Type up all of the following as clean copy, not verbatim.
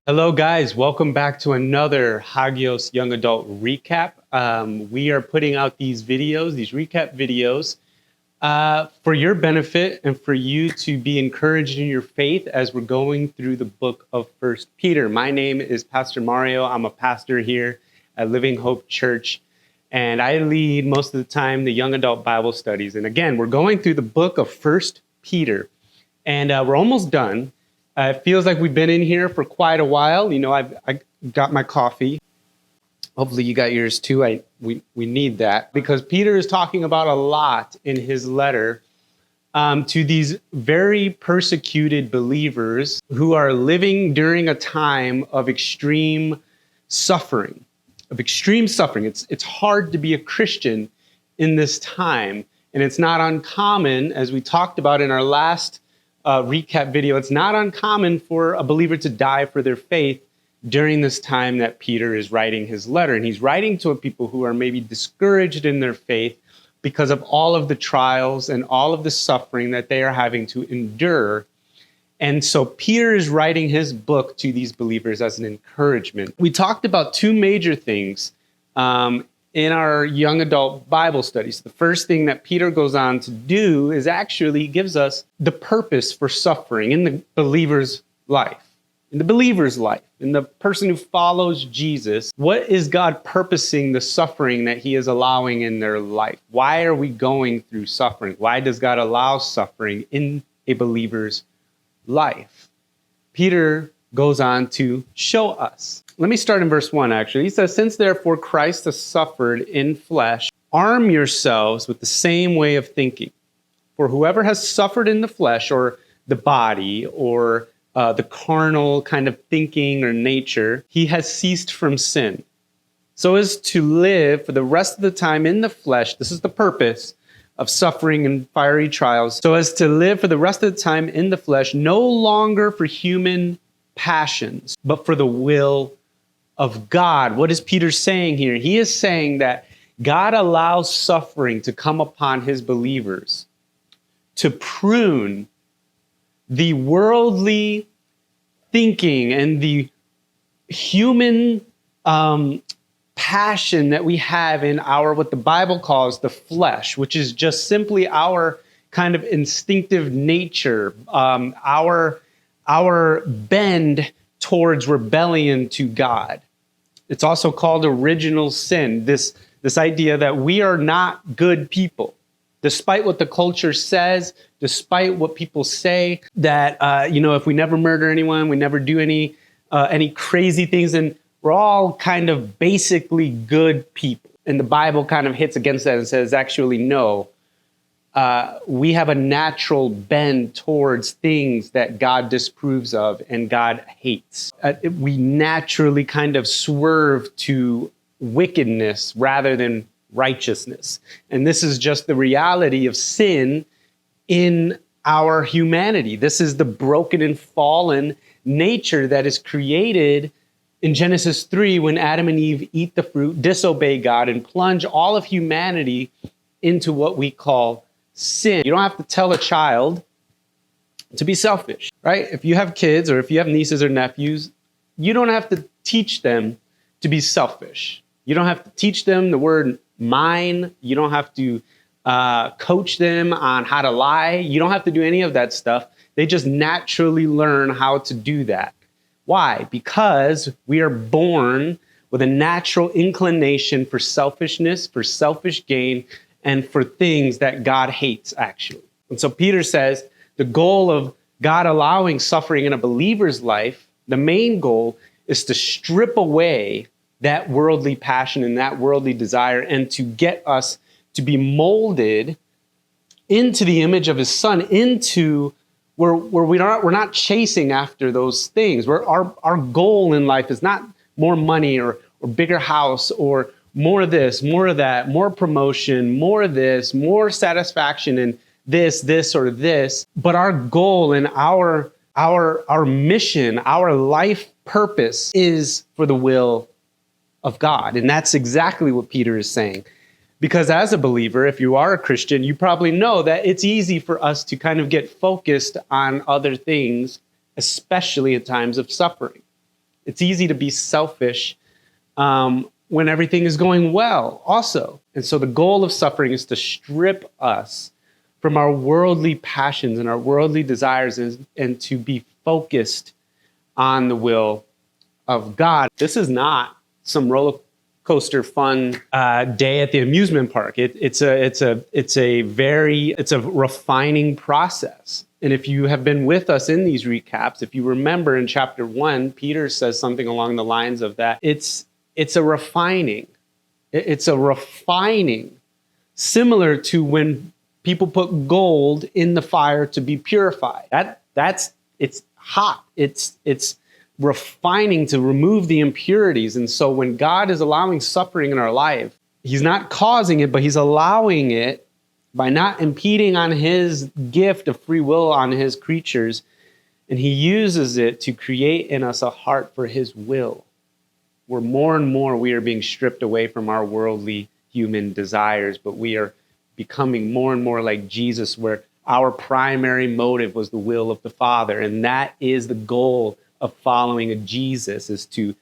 Hello, guys. Welcome back to another Hagios Young Adult Recap. We are putting out these recap videos, for your benefit and for you to be encouraged in your faith as we're going through the book of First Peter. My name is Pastor Mario. I'm a pastor here at Living Hope Church, and I lead most of the time the Young Adult Bible studies. And again, we're going through the book of First Peter, and we're almost done. It feels like we've been in here for quite a while. You know, I got my coffee. Hopefully you got yours too. We need that because Peter is talking about a lot in his letter to these very persecuted believers who are living during a time of extreme suffering. It's hard to be a Christian in this time, and it's not uncommon, as we talked about in our last recap video, it's not uncommon for a believer to die for their faith during this time that Peter is writing his letter. And he's writing to people who are maybe discouraged in their faith because of all of the trials and all of the suffering that they are having to endure. And so Peter is writing his book to these believers as an encouragement. We talked about two major things in our young adult Bible studies. The first thing that Peter goes on to do is actually gives us the purpose for suffering in the believer's life. In the person who follows Jesus, what is God purposing the suffering that he is allowing in their life? Why are we going through suffering? Why does God allow suffering in a believer's life? Peter goes on to show us. Let me start in verse 1, actually. He says, "Since therefore Christ has suffered in flesh, arm yourselves with the same way of thinking. For whoever has suffered in the flesh, or the body, or the carnal kind of thinking or nature, he has ceased from sin, so as to live for the rest of the time in the flesh." This is the purpose of suffering and fiery trials. "So as to live for the rest of the time in the flesh, no longer for human passions, but for the will of God." What is Peter saying here? He is saying that God allows suffering to come upon his believers to prune the worldly thinking and the human passion that we have in our, what the Bible calls the flesh, which is just simply our kind of instinctive nature, our bend towards rebellion to God. It's also called original sin, this idea that we are not good people. Despite what the culture says, despite what people say, that, if we never murder anyone, we never do any crazy things, and we're all kind of basically good people. And the Bible kind of hits against that and says, actually, no. We have a natural bend towards things that God disapproves of and God hates. We naturally kind of swerve to wickedness rather than righteousness. And this is just the reality of sin in our humanity. This is the broken and fallen nature that is created in Genesis 3 when Adam and Eve eat the fruit, disobey God, and plunge all of humanity into what we call sin. You don't have to tell a child to be selfish, right? If you have kids or if you have nieces or nephews, you don't have to teach them to be selfish. You don't have to teach them the word mine. You don't have to coach them on how to lie. You don't have to do any of that stuff. They just naturally learn how to do that. Why? Because we are born with a natural inclination for selfishness, for selfish gain, and for things that God hates, actually. And so Peter says the goal of God allowing suffering in a believer's life, the main goal is to strip away that worldly passion and that worldly desire and to get us to be molded into the image of his son, into where we're not chasing after those things. Where our goal in life is not more money or bigger house or more of this, more of that, more promotion, more of this, more satisfaction in this, or this. But our goal and our mission, our life purpose is for the will of God. And that's exactly what Peter is saying. Because as a believer, if you are a Christian, you probably know that it's easy for us to kind of get focused on other things, especially at times of suffering. It's easy to be selfish when everything is going well also. And so the goal of suffering is to strip us from our worldly passions and our worldly desires and to be focused on the will of God. This is not some roller coaster fun day at the amusement park. It's a refining process. And if you have been with us in these recaps, if you remember in chapter 1, Peter says something along the lines of that. It's a refining. It's a refining, similar to when people put gold in the fire to be purified. It's hot. It's refining to remove the impurities. And so when God is allowing suffering in our life, he's not causing it, but he's allowing it by not impeding on his gift of free will on his creatures. And he uses it to create in us a heart for his will, where more and more we are being stripped away from our worldly human desires, but we are becoming more and more like Jesus, where our primary motive was the will of the Father. And that is the goal of following a Jesus, is to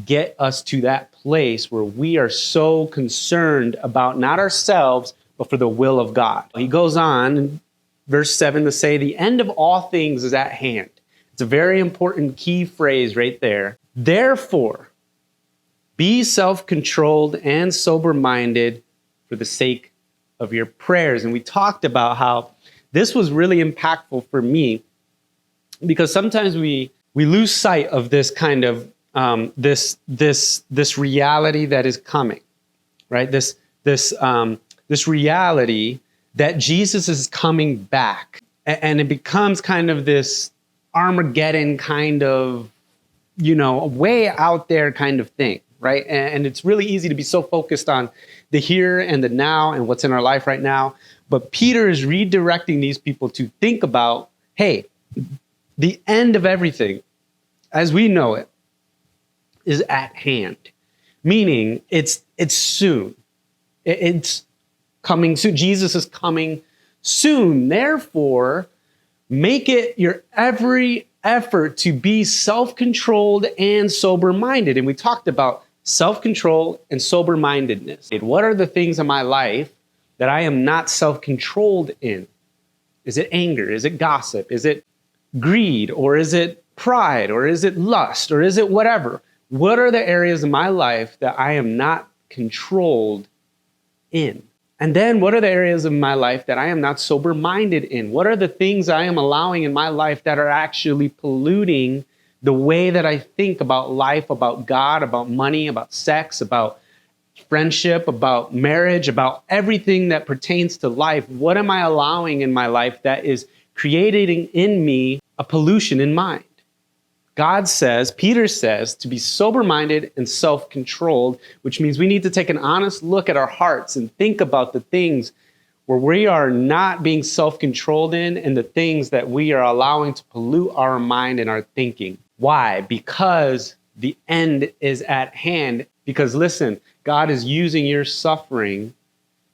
get us to that place where we are so concerned about not ourselves, but for the will of God. He goes on in verse 7 to say, the end of all things is at hand. It's a very important key phrase right there. Therefore, be self-controlled and sober-minded for the sake of your prayers. And we talked about how this was really impactful for me, because sometimes we lose sight of this kind of this reality that is coming, right? This reality that Jesus is coming back, and it becomes kind of this Armageddon kind of, way out there kind of thing, right? And it's really easy to be so focused on the here and the now and what's in our life right now. But Peter is redirecting these people to think about, hey, the end of everything, as we know it, is at hand. Meaning it's soon. It's coming soon. Jesus is coming soon. Therefore, make it your every effort to be self-controlled and sober-minded. And we talked about self-control and sober-mindedness. What are the things in my life that I am not self-controlled in? Is it anger? Is it gossip? Is it greed? Or is it pride? Or is it lust? Or is it whatever? What are the areas in my life that I am not controlled in? And then what are the areas of my life that I am not sober-minded in? What are the things I am allowing in my life that are actually polluting the way that I think about life, about God, about money, about sex, about friendship, about marriage, about everything that pertains to life? What am I allowing in my life that is creating in me a pollution in mind? God says, Peter says, to be sober-minded and self-controlled, which means we need to take an honest look at our hearts and think about the things where we are not being self-controlled in and the things that we are allowing to pollute our mind and our thinking. Why? Because the end is at hand. Because listen, God is using your suffering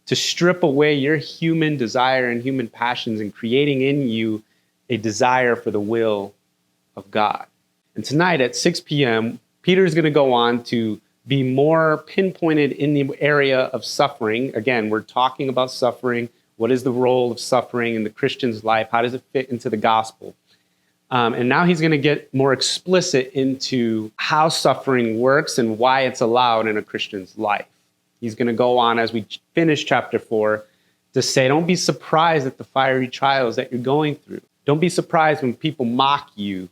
to strip away your human desire and human passions and creating in you a desire for the will of God. And tonight at 6 p.m., Peter is going to go on to be more pinpointed in the area of suffering. Again, we're talking about suffering. What is the role of suffering in the Christian's life? How does it fit into the gospel? And now he's going to get more explicit into how suffering works and why it's allowed in a Christian's life. He's going to go on as we finish chapter 4 to say, don't be surprised at the fiery trials that you're going through. Don't be surprised when people mock you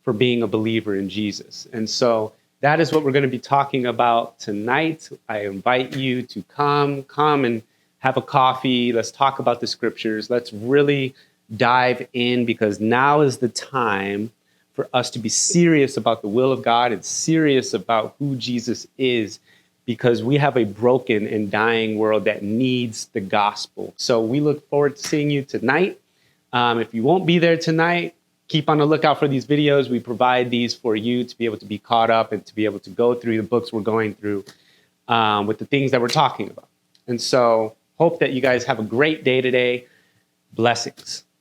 for being a believer in Jesus. And so that is what we're going to be talking about tonight. I invite you to come and have a coffee. Let's talk about the scriptures. Let's really dive in, because now is the time for us to be serious about the will of God and serious about who Jesus is, because we have a broken and dying world that needs the gospel. So we look forward to seeing you tonight. If you won't be there tonight, keep on the lookout for these videos. We provide these for you to be able to be caught up and to be able to go through the books we're going through with the things that we're talking about. And so hope that you guys have a great day today. Blessings.